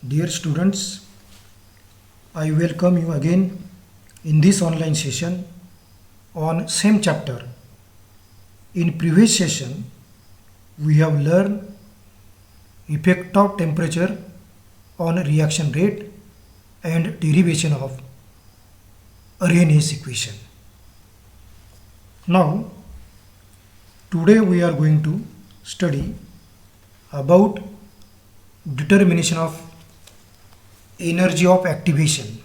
Dear students, I welcome you again in this online session on same chapter. In previous session, we have learned effect of temperature on reaction rate and derivation of Arrhenius equation. Now, today we are going to study about determination of energy of activation.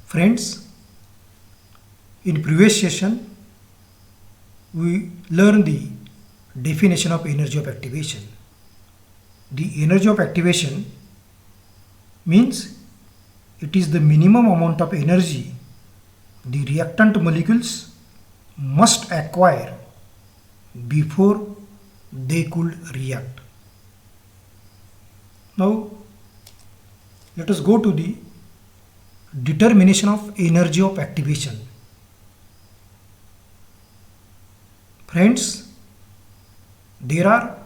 Friends, in previous session we learned the definition of energy of activation. The energy of activation means it is the minimum amount of energy the reactant molecules must acquire before they could react. Now let us go to the determination of energy of activation. Friends, there are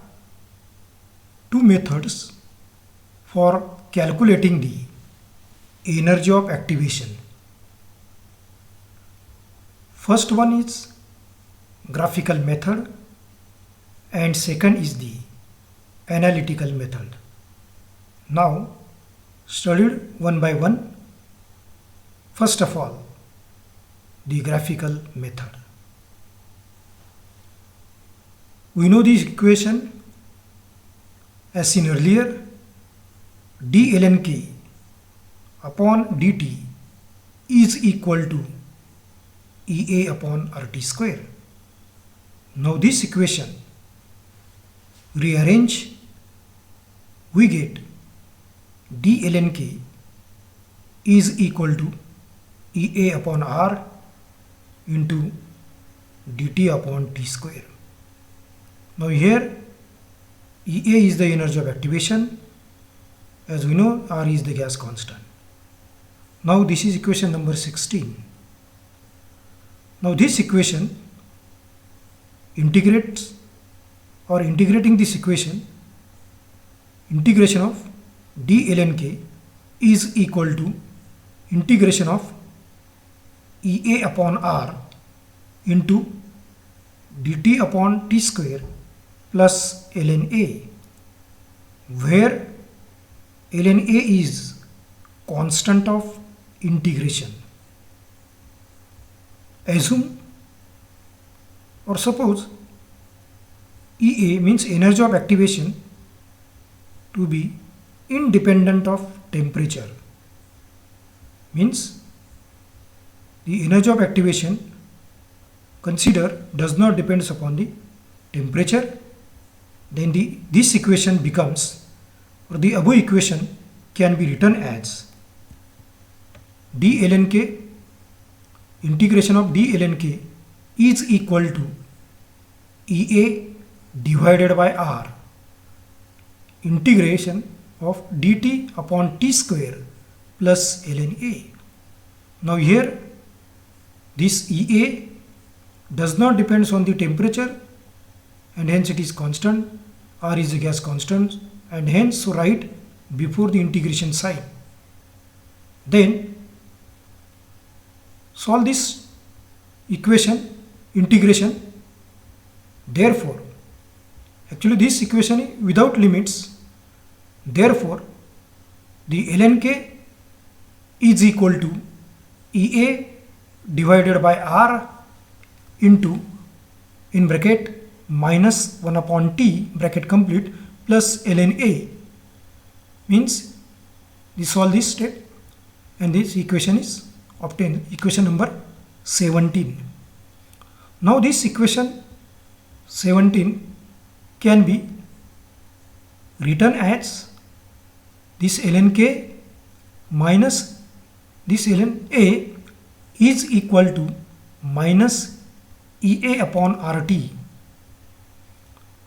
two methods for calculating the energy of activation. First one is graphical method and second is the analytical method. Now, studied one by one. First of all, the graphical method. We know this equation as seen earlier, d ln k upon dt is equal to Ea upon RT square. Now this equation rearrange, we get d ln k is equal to Ea upon R into dt upon T square. Now here Ea is the energy of activation, as we know R is the gas constant. Now this is equation number 16. Now this equation integrates or integrating this equation, integration of d ln k is equal to integration of Ea upon R into dt upon T square plus ln A, where ln A is constant of integration. Assume or suppose Ea means energy of activation to be independent of temperature, means the energy of activation consider does not depend upon the temperature, then this equation becomes, or the above equation can be written as d ln k, integration of d ln k is equal to Ea divided by R integration of dt upon T square plus ln A. Now here this Ea does not depend on the temperature and hence it is constant. R is a gas constant and hence write before the integration sign. Then solve this equation integration. Therefore, actually this equation is without limits. Therefore, the ln k is equal to Ea divided by R into, in bracket, minus 1 upon T bracket complete plus ln A, means we solve this step and this equation is obtained, equation number 17. Now this equation 17 can be written as this ln k minus this ln A is equal to minus Ea upon RT.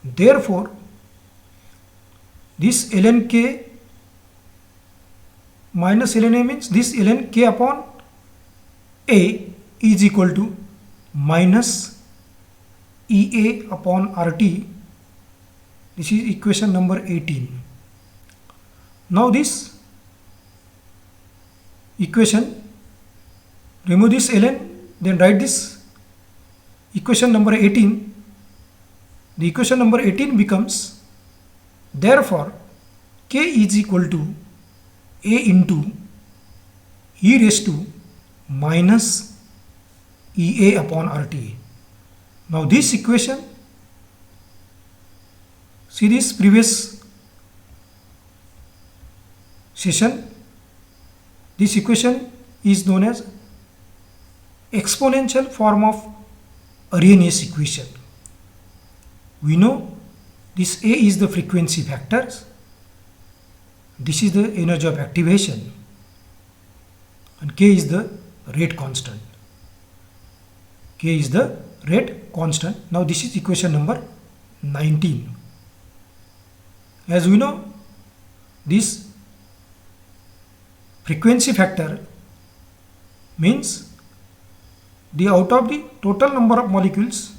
Therefore, this ln k minus ln A means this ln k upon A is equal to minus Ea upon RT. This is equation number 18. Now this equation, remove this ln, then write this equation number 18. The equation number 18 becomes, therefore k is equal to a into e raised to minus ea upon RT. Now this equation, see this previous session, this equation is known as exponential form of Arrhenius equation. We know this A is the frequency factors, this is the energy of activation, and K is the rate constant. K is the rate constant. Now this is equation number 19. As we know, this frequency factor means the out of the total number of molecules,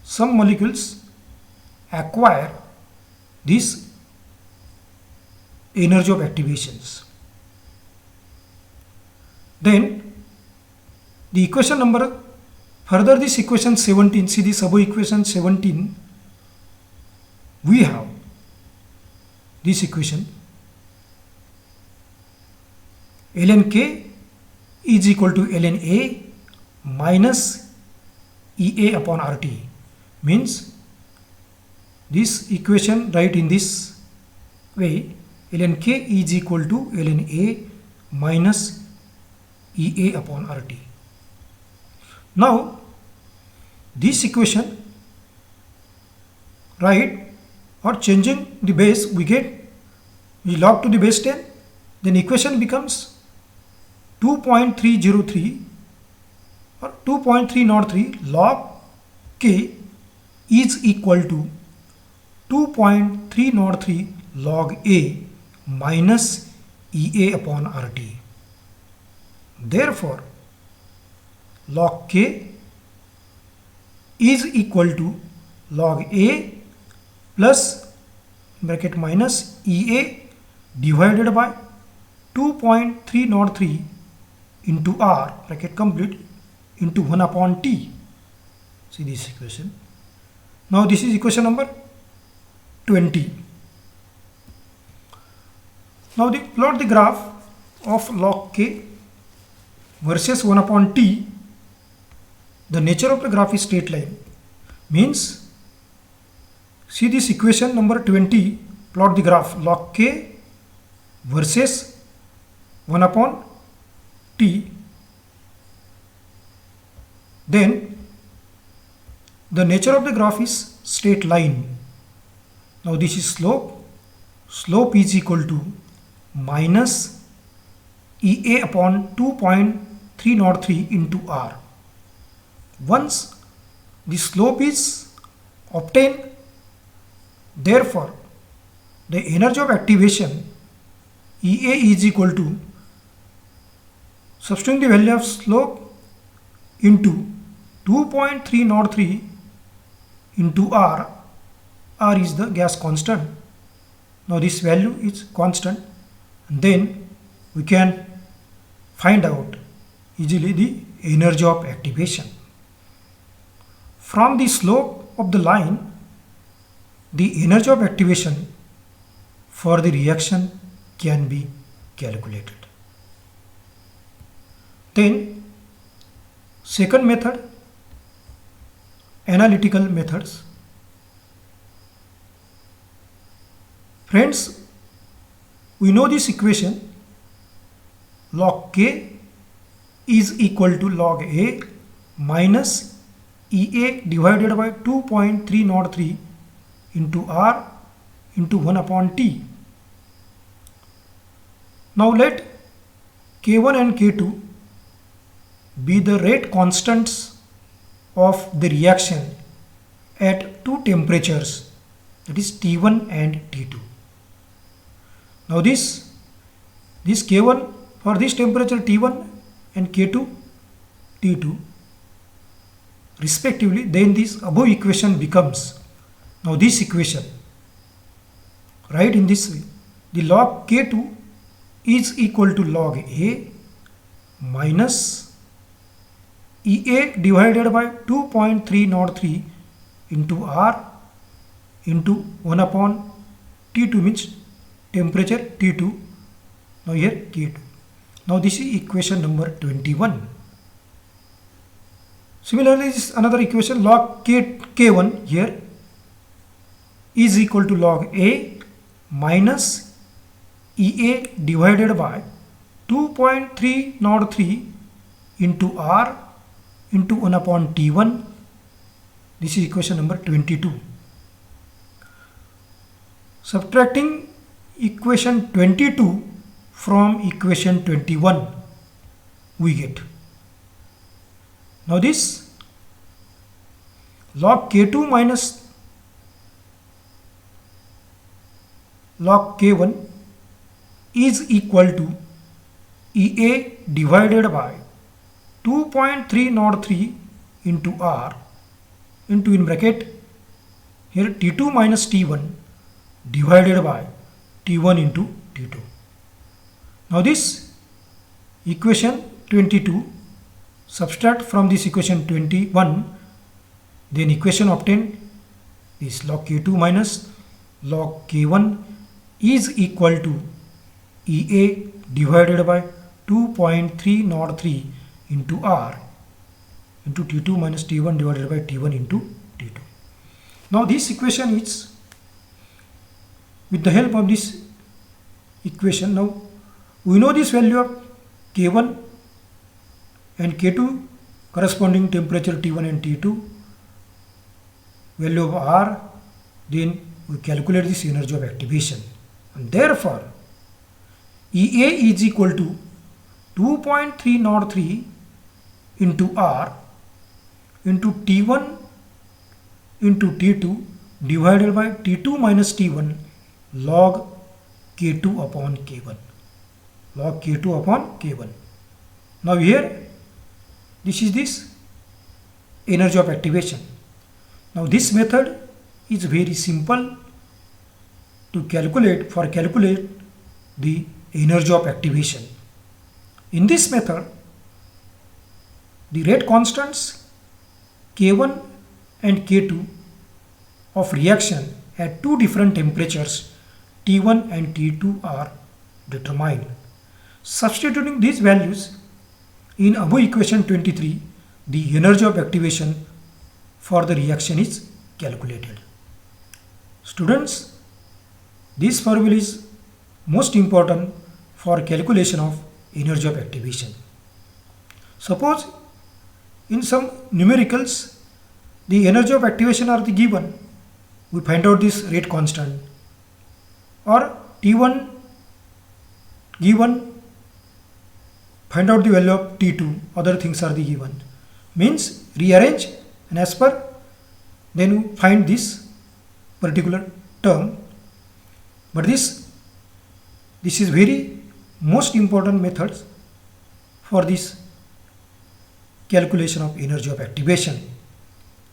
some molecules acquire this energy of activations. Then the equation number, further this equation 17, see this above equation 17, we have this equation ln k is equal to ln A minus Ea upon RT. Means this equation write in this way, ln k is equal to ln A minus Ea upon RT. Now this equation, right, or changing the base, we get, we log to the base 10, then equation becomes 2.303 or 2.303 log k is equal to 2.303 log A minus Ea upon RT. Therefore, log k is equal to log A plus bracket minus Ea divided by 2.303 into R bracket complete into 1 upon T. See this equation. Now this is equation number 20. Now plot the graph of log k versus 1 upon T. The nature of the graph is straight line. Means, see this equation number 20, plot the graph log k versus 1 upon T. Then the nature of the graph is straight line. Now this is slope. Slope is equal to minus Ea upon 2.303 into R. Once the slope is obtained, therefore the energy of activation Ea is equal to, substituting the value of slope into 2.303 into R. R is the gas constant. Now this value is constant, and then we can find out easily the energy of activation. From the slope of the line, the energy of activation for the reaction can be calculated. Then second method, analytical methods. Friends, we know this equation, log k is equal to log A minus Ea divided by 2.303 into R into 1 upon T. Now let K1 and K2 be the rate constants of the reaction at two temperatures, that is T1 and T2. Now this K1 for this temperature T1 and K2 T2 respectively, then this above equation becomes, now this equation, right, in this way, the log K2 is equal to log A minus EA divided by 2.303 into R into 1 upon T2 means temperature T2. Now here K2. Now this is equation number 21. Similarly, this is another equation, log K1 here is equal to log A minus EA divided by 2.303 into R into 1 upon T1. This is equation number 22. Subtracting equation 22 from equation 21, we get. Now this log K2 minus log K1 is equal to EA divided by 2.303 into R into, in bracket here, T2 minus T1 divided by T1 into T2. Now this equation 22, subtract from this equation 21, then equation obtained is log K2 minus log K1 is equal to EA divided by 2.303 into R into T2 minus T1 divided by T1 into T2. Now this equation is, with the help of this equation, now we know this value of K1 and K2 corresponding temperature T1 and T2, value of R, then we calculate this energy of activation, and therefore EA is equal to 2.303 into R into T1 into T2 divided by T2 minus T1 log K2 upon K1. Log K2 upon K1. Now here, this is this energy of activation. Now this method is very simple to calculate the energy of activation. In this method, the rate constants K1 and K2 of reaction at two different temperatures T1 and T2 are determined. Substituting these values in above equation 23, the energy of activation for the reaction is calculated. Students, this formula is most important for calculation of energy of activation. Suppose in some numericals the energy of activation are the given, we find out this rate constant, or T1 given, find out the value of T2, other things are the given, means rearrange and as per, then we find this particular term. But this is very most important methods for this calculation of energy of activation.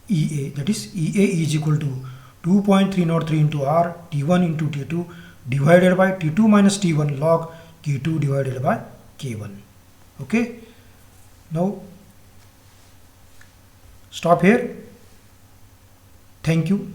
EA, that is EA is equal to 2.303 into R T1 into T2 divided by T2 minus T1 log K2 divided by K1. Okay, now stop here. Thank you.